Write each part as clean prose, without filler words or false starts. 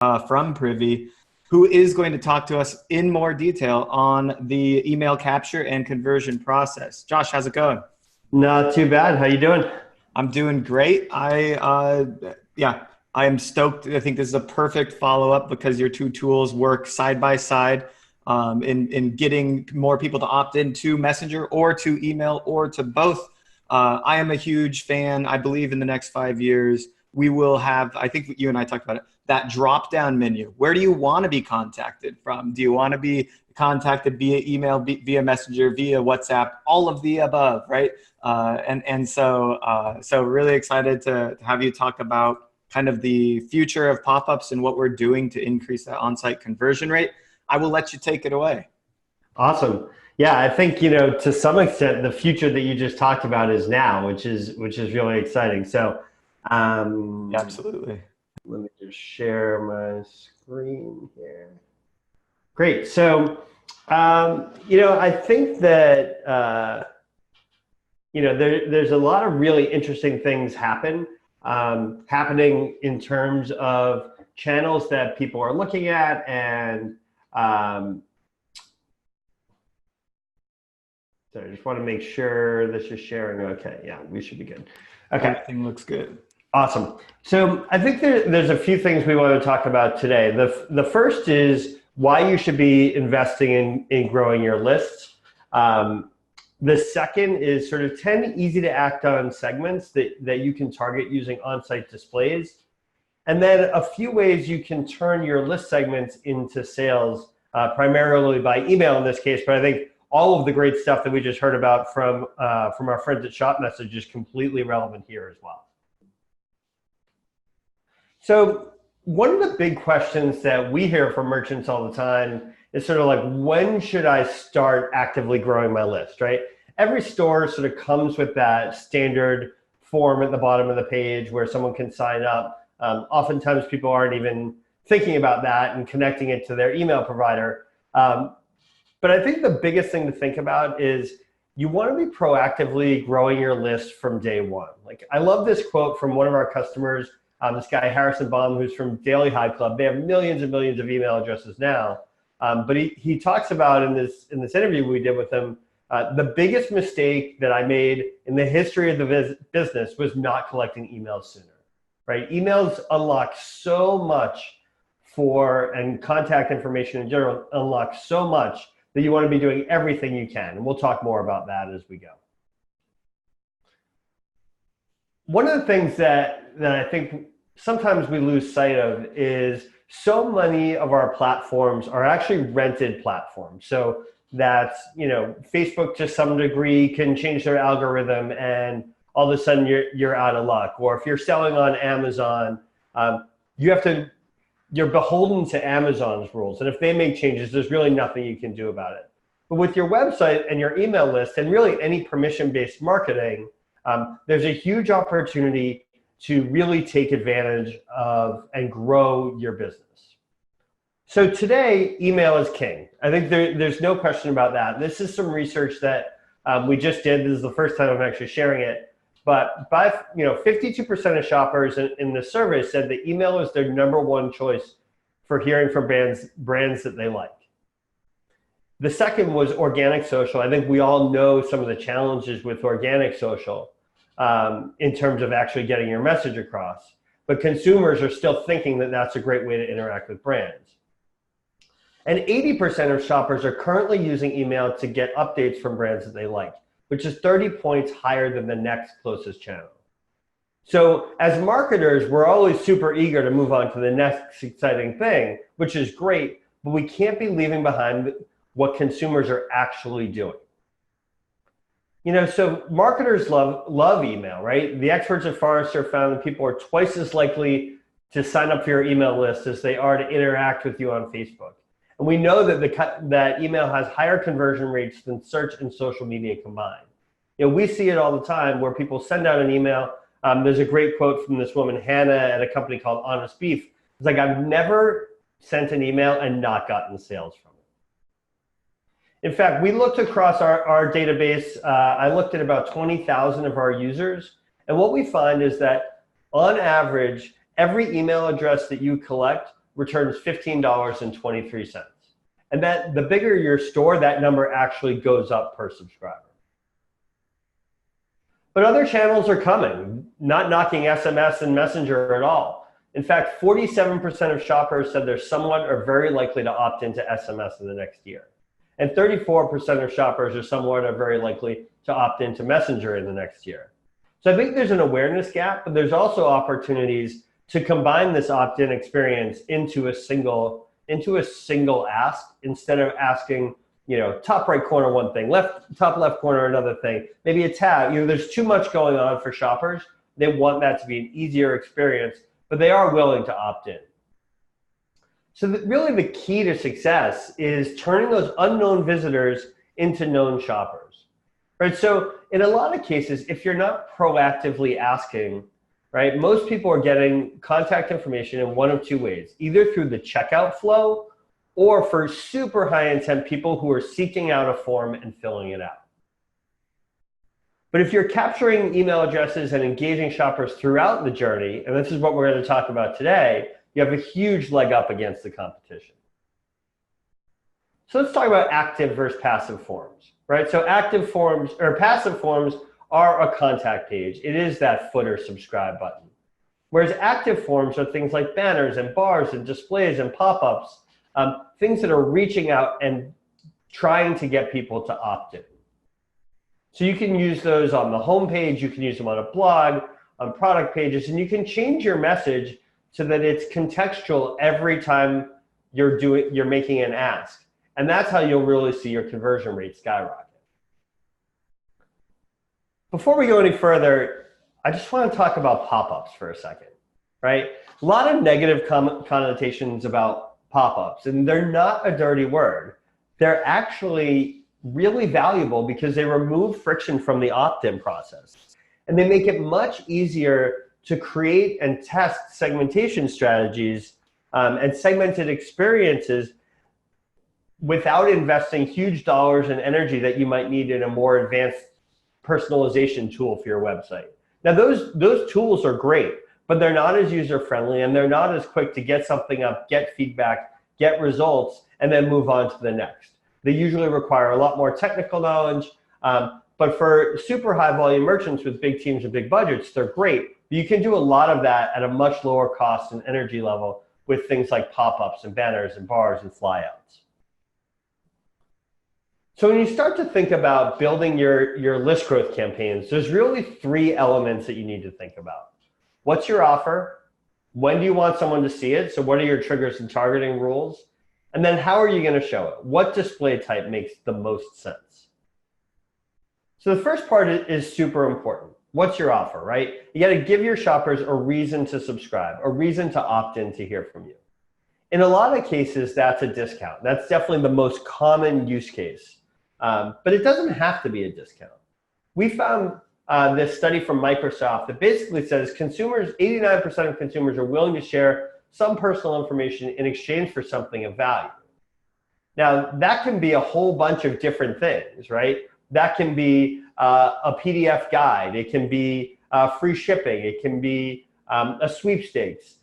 from Privy, who is going to talk to us in more detail on the email capture and conversion process. Josh, how's it going? Not too bad. How you doing? I'm doing great. I am stoked. I think this is a perfect follow-up because your two tools work side by side in getting more people to opt into Messenger or to email or to both. I am a huge fan. I believe in the next 5 years, we will have, I think you and I talked about it, that drop-down menu. Where do you want to be contacted from? Do you want to be contacted via email, via Messenger, via WhatsApp, all of the above, right? So really excited to have you talk about kind of the future of pop-ups and what we're doing to increase that on-site conversion rate. I will let you take it away. Awesome. Yeah, I think, to some extent, the future that you just talked about is now, which is really exciting. So, absolutely. Let me just share my screen here. Great. So, I think that, there's a lot of really interesting things happening in terms of channels that people are looking at, and so I just want to make sure this is sharing okay. Yeah, we should be good. Okay. Everything looks good. Awesome. So I think there's a few things we want to talk about today. The first is why you should be investing in growing your lists. The second is sort of 10 easy to act on segments that you can target using on-site displays. And then a few ways you can turn your list segments into sales, primarily by email in this case, but I think all of the great stuff that we just heard about from our friends at ShopMessage is completely relevant here as well. So one of the big questions that we hear from merchants all the time is sort of like, when should I start actively growing my list, right? Every store sort of comes with that standard form at the bottom of the page where someone can sign up. Oftentimes people aren't even thinking about that and connecting it to their email provider. But I think the biggest thing to think about is you want to be proactively growing your list from day one. Like, I love this quote from one of our customers, this guy, Harrison Baum, who's from Daily High Club. They have millions and millions of email addresses now. But he talks about in this interview we did with him, the biggest mistake that I made in the history of the business was not collecting emails sooner, right? Emails unlock so much and contact information in general unlock so much that you want to be doing everything you can. And we'll talk more about that as we go. One of the things that I think sometimes we lose sight of is so many of our platforms are actually rented platforms. So that's, Facebook to some degree can change their algorithm and all of a sudden you're out of luck. Or if you're selling on Amazon, you're beholden to Amazon's rules. And if they make changes, there's really nothing you can do about it. But with your website and your email list and really any permission-based marketing, there's a huge opportunity to really take advantage of and grow your business. So today, email is king. I think there's no question about that. This is some research that we just did. This is the first time I'm actually sharing it. But 52% of shoppers in the survey said that email is their #1 choice for hearing from brands that they like. The second was organic social. I think we all know some of the challenges with organic social in terms of actually getting your message across. But consumers are still thinking that that's a great way to interact with brands. And 80% of shoppers are currently using email to get updates from brands that they like, which is 30 points higher than the next closest channel. So as marketers, we're always super eager to move on to the next exciting thing, which is great, but we can't be leaving behind what consumers are actually doing. So marketers love email, right? The experts at Forrester found that people are twice as likely to sign up for your email list as they are to interact with you on Facebook. And we know that that email has higher conversion rates than search and social media combined. We see it all the time where people send out an email. There's a great quote from this woman, Hannah, at a company called Honest Beef. It's like, I've never sent an email and not gotten sales from it. In fact, we looked across our database. I looked at about 20,000 of our users. And what we find is that on average, every email address that you collect returns $15.23. And that the bigger your store, that number actually goes up per subscriber. But other channels are coming, not knocking SMS and Messenger at all. In fact, 47% of shoppers said they're somewhat or very likely to opt into SMS in the next year. And 34% of shoppers are somewhat or very likely to opt into Messenger in the next year. So I think there's an awareness gap, but there's also opportunities to combine this opt-in experience into a single ask, instead of asking, top right corner one thing, top left corner another thing, maybe a tab. There's too much going on for shoppers. They want that to be an easier experience, but they are willing to opt in. So really the key to success is turning those unknown visitors into known shoppers, right? So in a lot of cases, if you're not proactively asking, right, most people are getting contact information in one of two ways, either through the checkout flow or for super high intent people who are seeking out a form and filling it out. But if you're capturing email addresses and engaging shoppers throughout the journey, and this is what we're going to talk about today, you have a huge leg up against the competition. So let's talk about active versus passive forms, right? So active forms or passive forms are a contact page. It is that footer subscribe button. Whereas active forms are things like banners and bars and displays and pop-ups, things that are reaching out and trying to get people to opt in. So you can use those on the home page, you can use them on a blog, on product pages, and you can change your message so that it's contextual every time you're making an ask. And that's how you'll really see your conversion rate skyrocket. Before we go any further, I just want to talk about pop-ups for a second, right? A lot of negative connotations about pop-ups, and they're not a dirty word. They're actually really valuable because they remove friction from the opt-in process. And they make it much easier to create and test segmentation strategies and segmented experiences without investing huge dollars and energy that you might need in a more advanced personalization tool for your website. Now, those tools are great, but they're not as user-friendly and they're not as quick to get something up, get feedback, get results, and then move on to the next. They usually require a lot more technical knowledge, but for super high volume merchants with big teams and big budgets, they're great. You can do a lot of that at a much lower cost and energy level with things like pop-ups and banners and bars and flyouts. So when you start to think about building your list growth campaigns, there's really three elements that you need to think about. What's your offer? When do you want someone to see it? So what are your triggers and targeting rules? And then how are you going to show it? What display type makes the most sense? So the first part is super important. What's your offer, right? You got to give your shoppers a reason to subscribe, a reason to opt in to hear from you. In a lot of cases, that's a discount. That's definitely the most common use case. But it doesn't have to be a discount. We found this study from Microsoft that basically says 89% of consumers are willing to share some personal information in exchange for something of value. Now, that can be a whole bunch of different things, right? That can be a PDF guide. It can be free shipping. It can be a sweepstakes.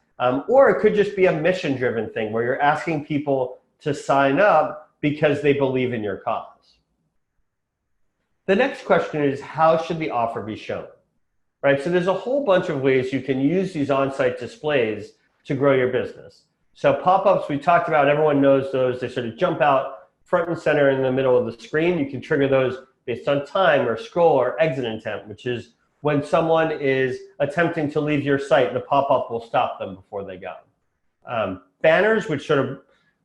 Or it could just be a mission-driven thing where you're asking people to sign up because they believe in your cause. The next question is, how should the offer be shown? Right? So there's a whole bunch of ways you can use these on-site displays to grow your business. So pop-ups, we talked about, everyone knows those. They sort of jump out front and center in the middle of the screen. You can trigger those based on time or scroll or exit intent, which is when someone is attempting to leave your site, the pop-up will stop them before they go. Banners, which sort of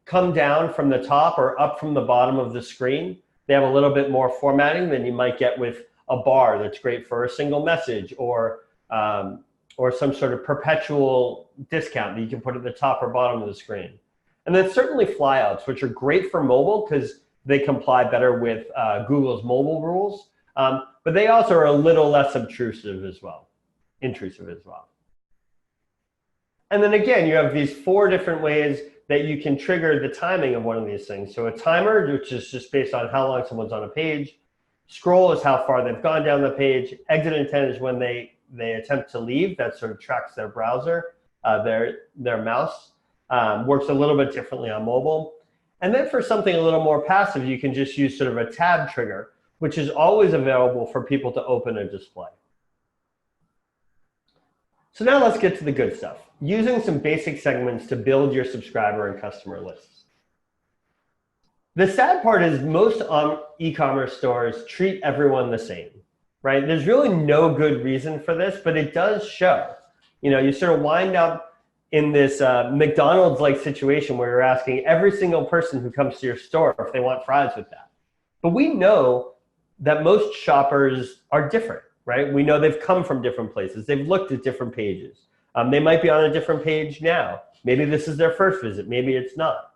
come down from the top or up from the bottom of the screen, they have a little bit more formatting than you might get with a bar that's great for a single message or some sort of perpetual discount that you can put at the top or bottom of the screen. And then certainly flyouts, which are great for mobile because they comply better with Google's mobile rules, but they also are a little less intrusive as well. And then again, you have these four different ways that you can trigger the timing of one of these things. So a timer, which is just based on how long someone's on a page. Scroll is how far they've gone down the page. Exit intent is when they attempt to leave. That sort of tracks their browser, their mouse. works a little bit differently on mobile. And then for something a little more passive, you can just use sort of a tab trigger, which is always available for people to open a display. So now let's get to the good stuff, using some basic segments to build your subscriber and customer lists. The sad part is most e-commerce stores treat everyone the same, right? There's really no good reason for this, but it does show. You sort of wind up in this McDonald's-like situation where you're asking every single person who comes to your store if they want fries with that. But we know that most shoppers are different, right? We know they've come from different places. They've looked at different pages. They might be on a different page now. Maybe this is their first visit. Maybe it's not.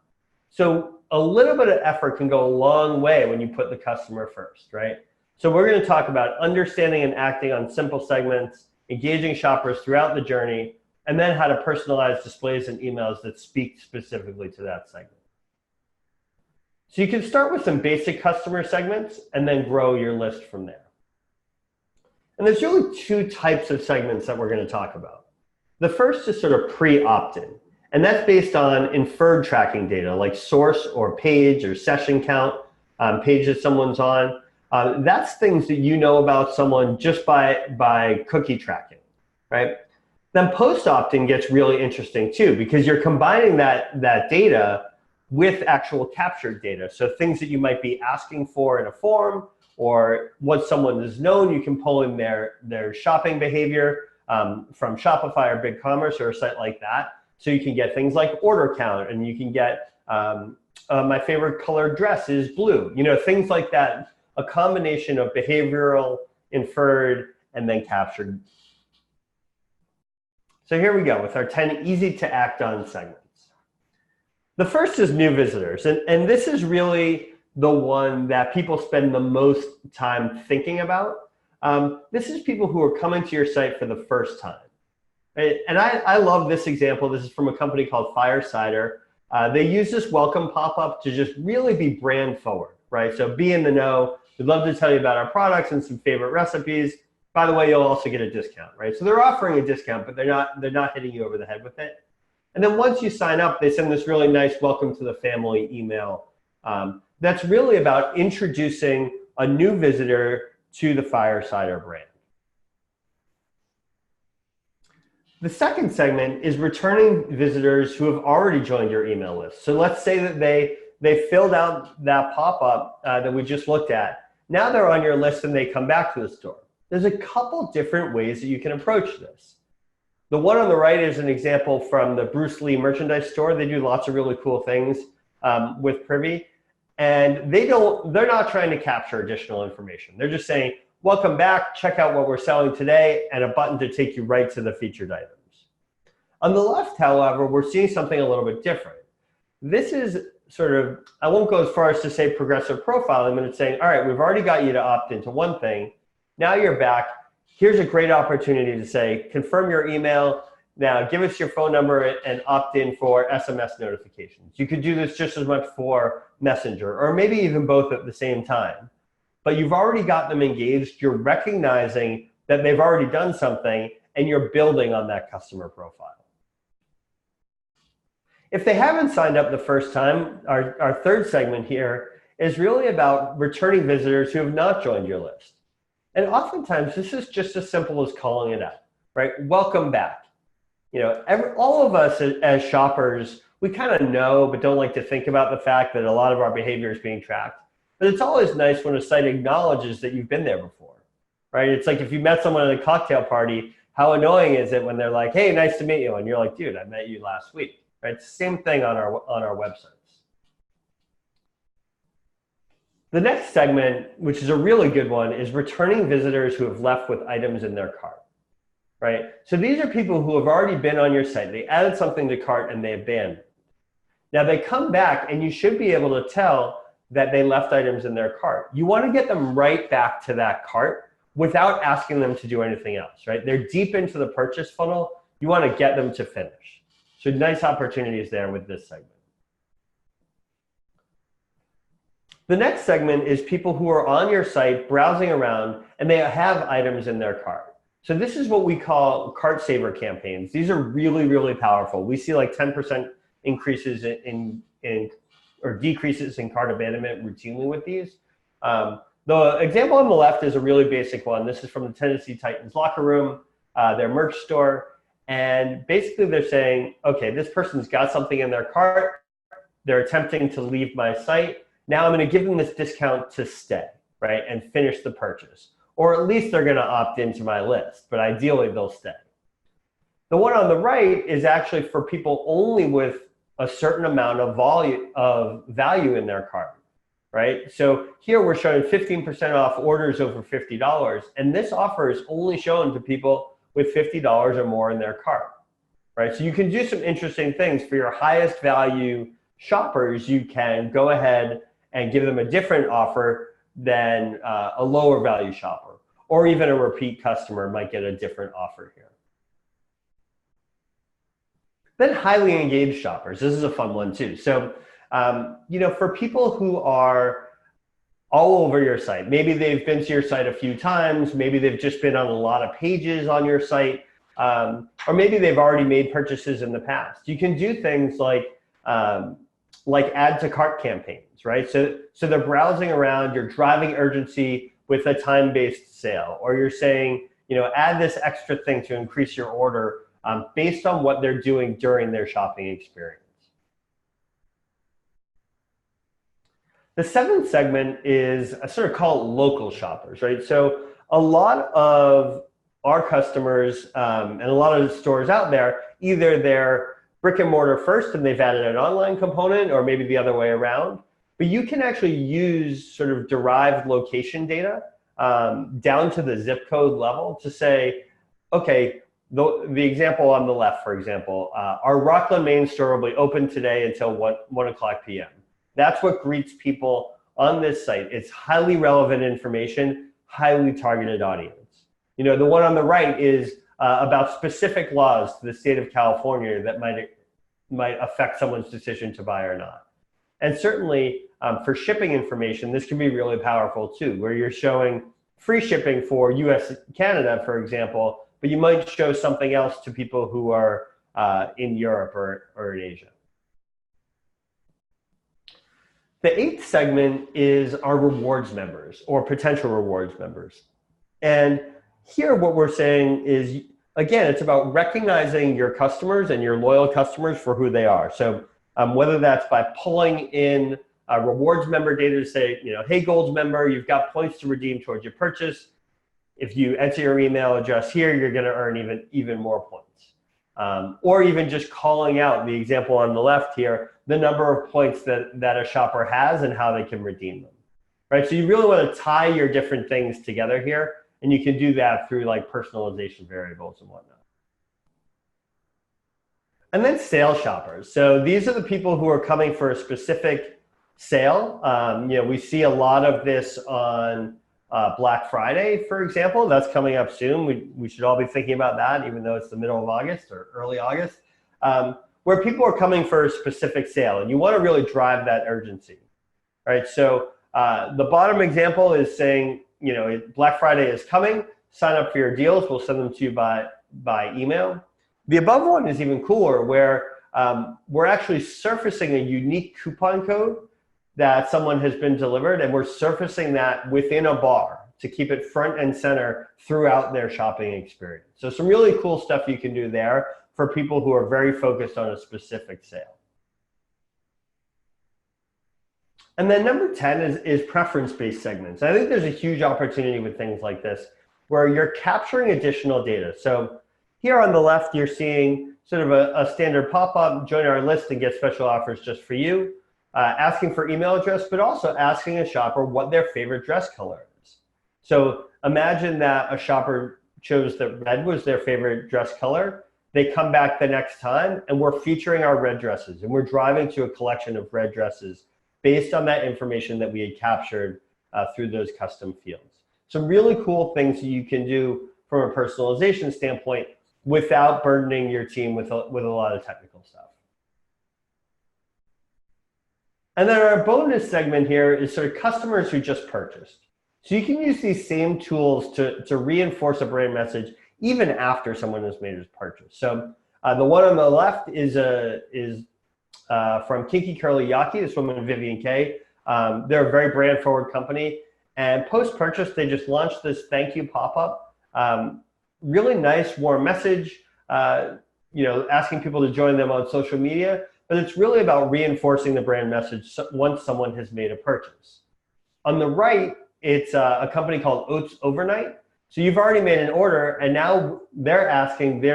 So a little bit of effort can go a long way when you put the customer first, right? So we're going to talk about understanding and acting on simple segments, engaging shoppers throughout the journey, and then how to personalize displays and emails that speak specifically to that segment. So you can start with some basic customer segments and then grow your list from there. And there's really two types of segments that we're going to talk about. The first is sort of pre-opt-in, and that's based on inferred tracking data like source or page or session count, pages someone's on. That's things that you know about someone just by cookie tracking, right? Then post-opt-in gets really interesting too, because you're combining that data with actual captured data. So things that you might be asking for in a form, or what someone has known, you can pull in their shopping behavior from Shopify or BigCommerce or a site like that. So you can get things like order count, and you can get my favorite color dress is blue. Things like that, a combination of behavioral, inferred, and then captured. So here we go with our 10 easy to act on segments. The first is new visitors. And this is really the one that people spend the most time thinking about. This is people who are coming to your site for the first time. Right? And I love this example. This is from a company called Firesider. They use this welcome pop-up to just really be brand forward, right? So be in the know. We'd love to tell you about our products and some favorite recipes. By the way, you'll also get a discount, right? So they're offering a discount, but they're not hitting you over the head with it. And then once you sign up, they send this really nice welcome to the family email. That's really about introducing a new visitor to the Firesider brand. The second segment is returning visitors who have already joined your email list. So let's say that they filled out that pop-up that we just looked at. Now they're on your list and they come back to the store. There's a couple different ways that you can approach this. The one on the right is an example from the Bruce Lee merchandise store. They do lots of really cool things with Privy. And they're not trying to capture additional information. They're just saying, welcome back, check out what we're selling today, and a button to take you right to the featured items. On the left, however, we're seeing something a little bit different. This is sort of, I won't go as far as to say progressive profiling, but it's saying, all right, we've already got you to opt into one thing. Now you're back. Here's a great opportunity to say, confirm your email. Now give us your phone number and opt in for SMS notifications. You could do this just as much for Messenger, or maybe even both at the same time. But you've already got them engaged. You're recognizing that they've already done something, and you're building on that customer profile. If they haven't signed up the first time, our third segment here is really about returning visitors who have not joined your list. And oftentimes, this is just as simple as calling it out, right? Welcome back. All of us as shoppers, we kind of know, but don't like to think about the fact that a lot of our behavior is being tracked. But it's always nice when a site acknowledges that you've been there before, right? It's like if you met someone at a cocktail party, how annoying is it when they're like, hey, nice to meet you. And you're like, dude, I met you last week, right? It's the same thing on our websites. The next segment, which is a really good one, is returning visitors who have left with items in their cart, right? So these are people who have already been on your site. They added something to cart and they abandoned. Now they come back and you should be able to tell that they left items in their cart. You want to get them right back to that cart without asking them to do anything else, right? They're deep into the purchase funnel. You want to get them to finish. So nice opportunities there with this segment. The next segment is people who are on your site browsing around and they have items in their cart. So this is what we call cart saver campaigns. These are really, really powerful. We see like 10% increases in or decreases in cart abandonment routinely with these. The example on the left is a really basic one. This is from the Tennessee Titans locker room, their merch store. And basically they're saying, okay, this person's got something in their cart. They're attempting to leave my site. Now I'm going to give them this discount to stay, right, and finish the purchase. Or at least they're going to opt into my list, but ideally they'll stay. The one on the right is actually for people only with a certain amount of value in their cart. Right? So here we're showing 15% off orders over $50, and this offer is only shown to people with $50 or more in their cart, right? So you can do some interesting things for your highest value shoppers. You can go ahead and give them a different offer than a lower value shopper, or even a repeat customer might get a different offer here. Then highly engaged shoppers. This is a fun one too. So for people who are all over your site, maybe they've been to your site a few times, maybe they've just been on a lot of pages on your site, or maybe they've already made purchases in the past. You can do things like add to cart campaigns, right? So they're browsing around, you're driving urgency with a time-based sale, or you're saying, add this extra thing to increase your order based on what they're doing during their shopping experience. The seventh segment is I sort of call it local shoppers, right? So a lot of our customers and a lot of the stores out there, either they're brick and mortar first and they've added an online component, or maybe the other way around. But you can actually use sort of derived location data down to the zip code level to say, okay, the example on the left, for example, our Rockland, Maine store will be open today until 1 o'clock p.m. That's what greets people on this site. It's highly relevant information, highly targeted audience. The one on the right is about specific laws to the state of California that might affect someone's decision to buy or not. And certainly for shipping information, this can be really powerful too, where you're showing free shipping for US, Canada, for example, but you might show something else to people who are in Europe or in Asia. The eighth segment is our rewards members or potential rewards members. And here what we're saying is, again, it's about recognizing your customers and your loyal customers for who they are. So whether that's by pulling in rewards member data to say, hey, Gold's member, you've got points to redeem towards your purchase. If you enter your email address here, you're going to earn even more points. Or even just calling out the example on the left here, the number of points that a shopper has and how they can redeem them, right? So you really want to tie your different things together here, and you can do that through like personalization variables and whatnot. And then sales shoppers. So these are the people who are coming for a specific sale. We see a lot of this on Black Friday, for example. That's coming up soon. We should all be thinking about that, even though it's the middle of August or early August, where people are coming for a specific sale, and you want to really drive that urgency, right? So the bottom example is saying, Black Friday is coming. Sign up for your deals. We'll send them to you by email. The above one is even cooler, where we're actually surfacing a unique coupon code that someone has been delivered, and we're surfacing that within a bar to keep it front and center throughout their shopping experience. So some really cool stuff you can do there for people who are very focused on a specific sale. And then number 10 is preference-based segments. I think there's a huge opportunity with things like this where you're capturing additional data. So here on the left, you're seeing sort of a standard pop-up, join our list and get special offers just for you. Asking for email address, but also asking a shopper what their favorite dress color is. So imagine that a shopper chose that red was their favorite dress color. They come back the next time and we're featuring our red dresses, and we're driving to a collection of red dresses based on that information that we had captured through those custom fields. Some really cool things you can do from a personalization standpoint without burdening your team with a lot of technical stuff. And then our bonus segment here is sort of customers who just purchased. So you can use these same tools to reinforce a brand message even after someone has made his purchase. So the one on the left is from Kinky Curly Yaki, this woman, Vivian K. They're a very brand forward company. And post-purchase, they just launched this thank you pop-up. Really nice, warm message, asking people to join them on social media. But it's really about reinforcing the brand message once someone has made a purchase. On the right, it's a company called Oats Overnight. So you've already made an order, and now they're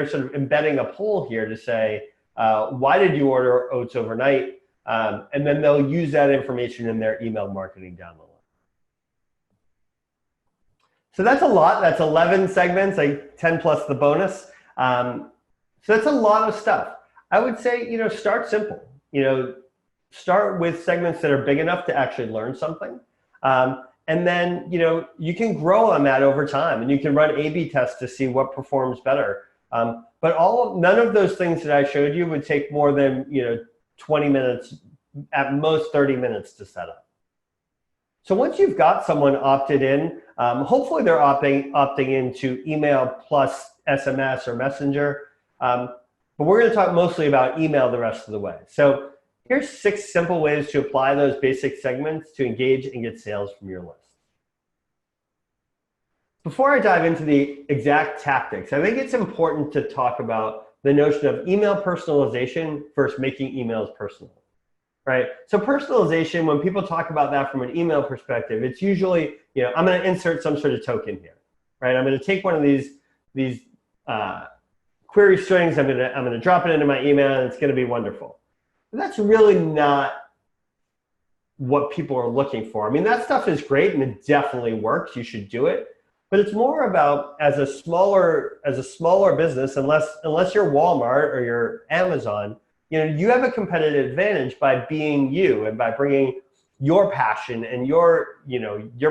sort of embedding a poll here to say, why did you order Oats Overnight? And then they'll use that information in their email marketing down the line. So that's a lot. That's 11 segments, like 10 plus the bonus. So that's a lot of stuff. I would say, start simple. Start with segments that are big enough to actually learn something. And then, you can grow on that over time, and you can run A/B tests to see what performs better. But none of those things that I showed you would take more than 20 minutes, at most 30 minutes to set up. So once you've got someone opted in, hopefully they're opting into email plus SMS or Messenger. But we're going to talk mostly about email the rest of the way. So here's 6 simple ways to apply those basic segments to engage and get sales from your list. Before I dive into the exact tactics, I think it's important to talk about the notion of email personalization versus making emails personal, right? So personalization, when people talk about that from an email perspective, it's usually, I'm going to insert some sort of token here, right? I'm going to take one of these query strings, I'm going to drop it into my email, and it's going to be wonderful. But that's really not what people are looking for. I mean, that stuff is great, and it definitely works. You should do it. But it's more about, as a smaller business, unless you're Walmart or you're Amazon, you have a competitive advantage by being you and by bringing your passion and your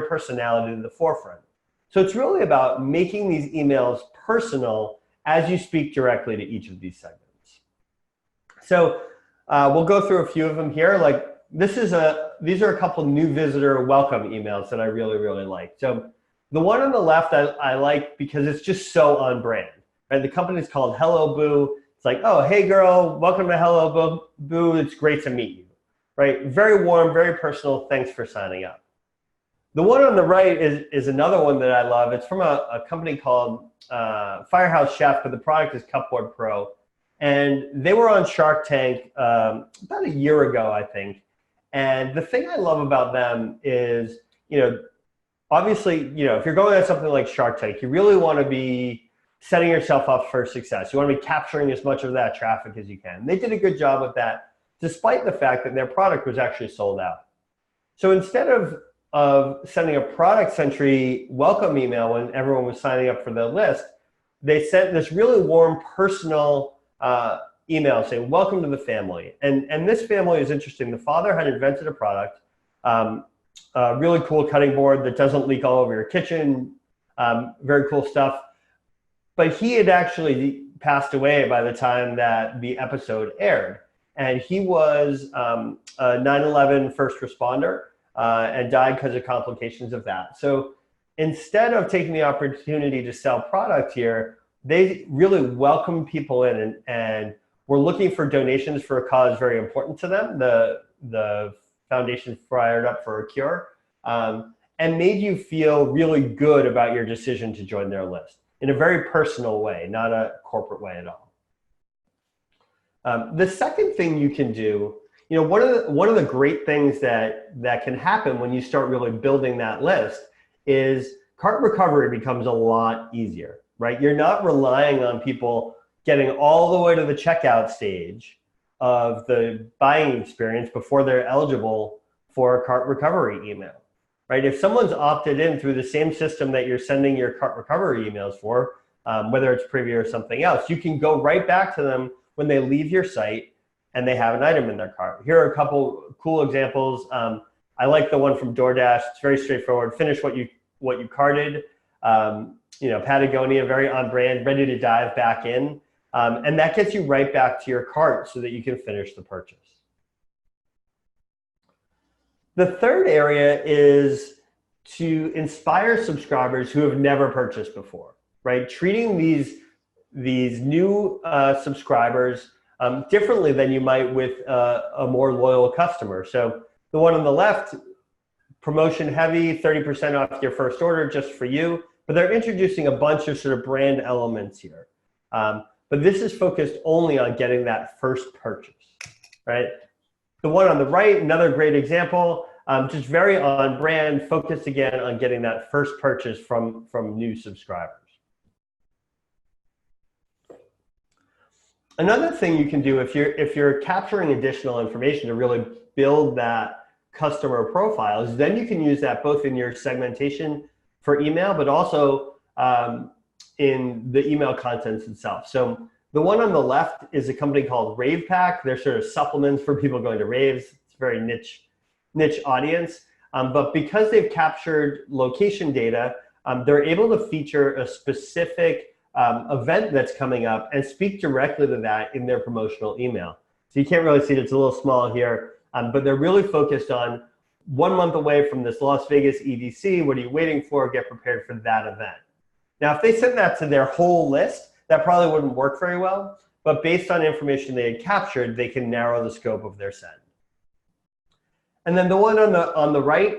personality to the forefront. So it's really about making these emails personal as you speak directly to each of these segments. So we'll go through a few of them here. Like these are a couple new visitor welcome emails that I really, really like. So the one on the left I like because it's just so on brand. Right? The company is called Hello Boo. It's like, oh, hey girl, welcome to Hello Boo. It's great to meet you. Right? Very warm, very personal. Thanks for signing up. The one on the right is another one that I love. It's from a company called Firehouse Chef, but the product is Cupboard Pro. And they were on Shark Tank about a year ago, I think. And the thing I love about them is, obviously, if you're going on something like Shark Tank, you really want to be setting yourself up for success. You want to be capturing as much of that traffic as you can. And they did a good job with that, despite the fact that their product was actually sold out. So instead of sending a product-centric welcome email when everyone was signing up for the list, they sent this really warm, personal email saying, welcome to the family. And this family is interesting. The father had invented a product, a really cool cutting board that doesn't leak all over your kitchen, very cool stuff. But he had actually passed away by the time that the episode aired. And he was a 9/11 first responder and died because of complications of that. So instead of taking the opportunity to sell product here, they really welcomed people in and were looking for donations for a cause very important to them, the Foundation Fired Up for a Cure, and made you feel really good about your decision to join their list in a very personal way, not a corporate way at all. The second thing you can do, one of the great things that can happen when you start really building that list is cart recovery becomes a lot easier, right? You're not relying on people getting all the way to the checkout stage of the buying experience before they're eligible for a cart recovery email, right? If someone's opted in through the same system that you're sending your cart recovery emails for, whether it's Privy or something else, you can go right back to them when they leave your site and they have an item in their cart. Here are a couple cool examples. I like the one from DoorDash. It's very straightforward. Finish what you carted. Patagonia, very on brand, ready to dive back in. And that gets you right back to your cart so that you can finish the purchase. The third area is to inspire subscribers who have never purchased before, right? Treating these new subscribers differently than you might with a more loyal customer. So the one on the left, promotion heavy, 30% off your first order just for you, but they're introducing a bunch of sort of brand elements here. But this is focused only on getting that first purchase, right? The one on the right, another great example, just very on brand, focused again on getting that first purchase from new subscribers. Another thing you can do if you're capturing additional information to really build that customer profile is then you can use that both in your segmentation for email, but also in the email contents itself. So the one on the left is a company called Rave Pack. They're sort of supplements for people going to raves. It's a very niche audience. But because they've captured location data, they're able to feature a specific event that's coming up and speak directly to that in their promotional email. So you can't really see it, it's a little small here, but they're really focused on 1 month away from this Las Vegas EDC, what are you waiting for? Get prepared for that event. Now, if they sent that to their whole list, that probably wouldn't work very well, but based on information they had captured, they can narrow the scope of their send. And then the one on the right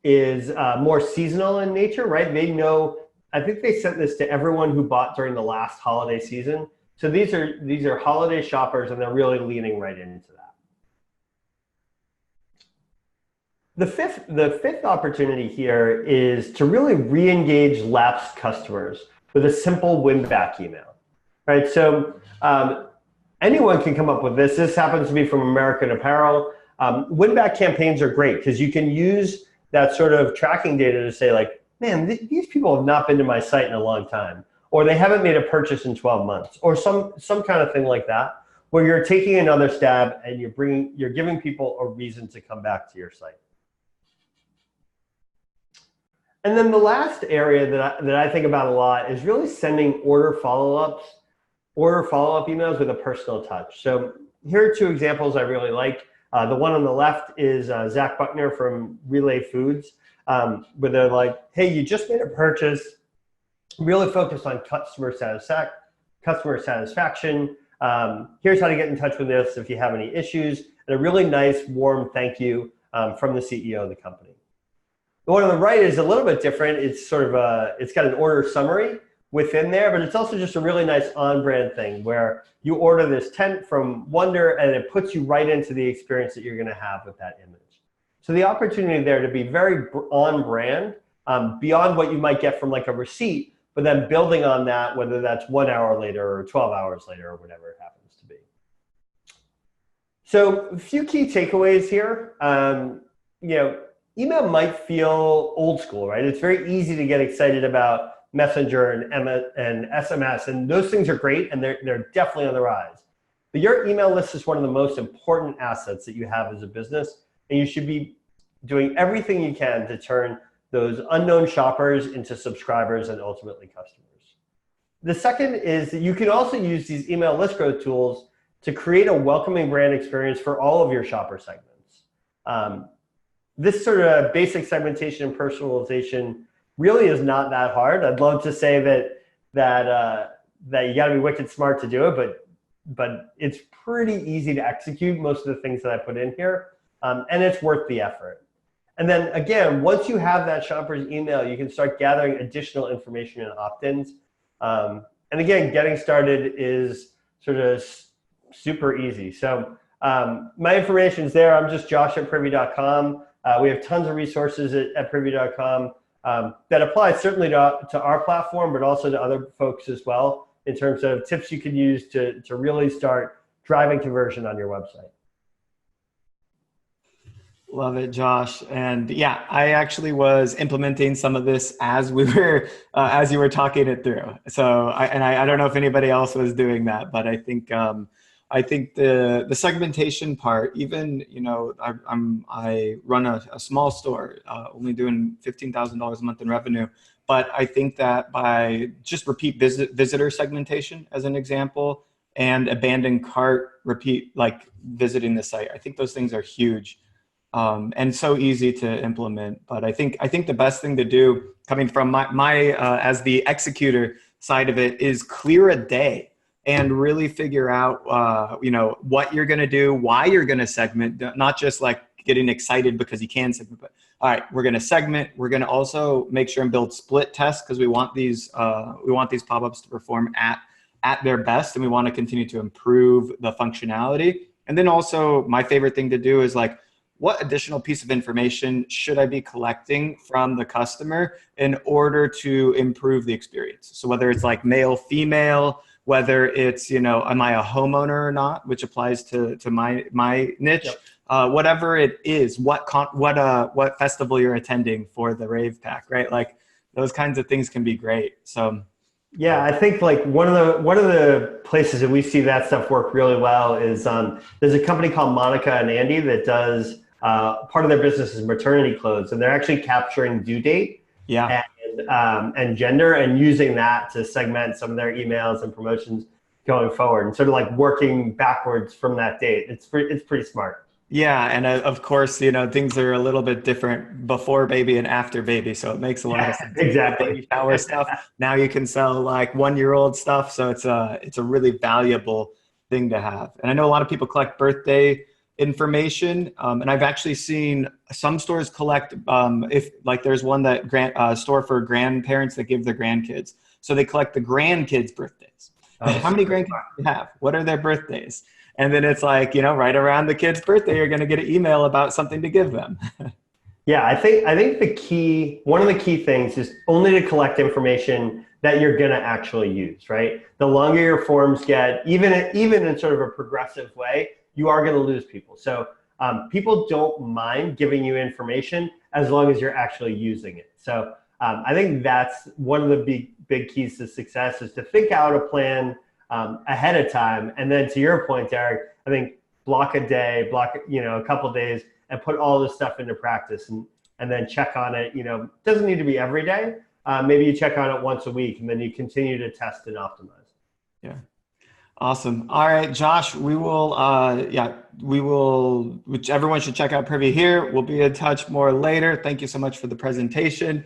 is more seasonal in nature, right? They know, I think they sent this to everyone who bought during the last holiday season. So these are holiday shoppers, and they're really leaning right into that. The fifth opportunity here is to really re-engage lapsed customers with a simple win-back email, right? So anyone can come up with this. This happens to be from American Apparel. Win-back campaigns are great because you can use that sort of tracking data to say like, man, these people have not been to my site in a long time, or they haven't made a purchase in 12 months, or some kind of thing like that, where you're taking another stab and you're giving people a reason to come back to your site. And then the last area that I think about a lot is really sending order follow-up emails with a personal touch. So here are two examples I really like. The one on the left is Zach Buckner from Relay Foods, where they're like, hey, you just made a purchase, really focused on customer satisfaction. Here's how to get in touch with us if you have any issues, and a really nice, warm thank you from the CEO of the company. The one on the right is a little bit different. It's sort of it's got an order summary within there, but it's also just a really nice on-brand thing where you order this tent from Wonder and it puts you right into the experience that you're going to have with that image. So the opportunity there to be very on-brand, beyond what you might get from like a receipt, but then building on that, whether that's 1 hour later or 12 hours later or whatever it happens to be. So a few key takeaways here. Email might feel old school, right? It's very easy to get excited about Messenger and SMS, and those things are great, and they're definitely on the rise. But your email list is one of the most important assets that you have as a business, and you should be doing everything you can to turn those unknown shoppers into subscribers and ultimately customers. The second is that you can also use these email list growth tools to create a welcoming brand experience for all of your shopper segments. This sort of basic segmentation and personalization really is not that hard. I'd love to say that you got to be wicked smart to do it, but it's pretty easy to execute most of the things that I put in here, and it's worth the effort. And then again, once you have that shopper's email, you can start gathering additional information and opt-ins. And again, getting started is sort of super easy. So my information is there. I'm just josh@privy.com. We have tons of resources at privy.com that apply certainly to our platform, but also to other folks as well, in terms of tips you can use to really start driving conversion on your website. Love it, Josh. And yeah, I actually was implementing some of this as we were, as you were talking it through. So I don't know if anybody else was doing that, but I think the segmentation part, even, I run a small store, only doing $15,000 a month in revenue. But I think that by just repeat visitor segmentation as an example, and abandoned cart repeat, like visiting the site, I think those things are huge. And so easy to implement. But I think the best thing to do, coming from my as the executor side of it, is clear a day and really figure out, you know, what you're going to do, why you're going to segment, not just like getting excited because you can segment, but all right, we're going to segment. We're going to also make sure and build split tests because we want these pop-ups to perform at their best, and we want to continue to improve the functionality. And then also my favorite thing to do is like, what additional piece of information should I be collecting from the customer in order to improve the experience? So whether it's like male, female, whether it's, you know, am I a homeowner or not, which applies to my niche, yep. Whatever it is, what festival you're attending for the rave pack, right? Like those kinds of things can be great. So yeah, I think like one of the places that we see that stuff work really well is there's a company called Monica and Andy that does part of their business is maternity clothes, and they're actually capturing due date and gender and using that to segment some of their emails and promotions going forward, and sort of like working backwards from that date. It's pretty smart. Yeah, and of course, you know, things are a little bit different before baby and after baby, so it makes a lot of sense. Exactly. Baby shower stuff. Now you can sell like 1-year-old stuff, so it's a really valuable thing to have. And I know a lot of people collect birthday information, and I've actually seen some stores collect if like there's one that store for grandparents that give their grandkids, so they collect the grandkids' birthdays. How many grandkids do you have? What are their birthdays? And then it's like, you know, right around the kid's birthday, you're going to get an email about something to give them. Yeah, I think one of the key things is only to collect information that you're going to actually use, right? The longer your forms get, even in sort of a progressive way, you are going to lose people. So people don't mind giving you information as long as you're actually using it. So I think that's one of the big keys to success is to think out a plan ahead of time. And then to your point, Derek, I think block a day, a couple of days, and put all this stuff into practice and then check on it. You know, it doesn't need to be every day. Maybe you check on it once a week and then you continue to test and optimize. Yeah. Awesome. All right, Josh, which everyone should check out Privy here. We'll be in touch more later. Thank you so much for the presentation.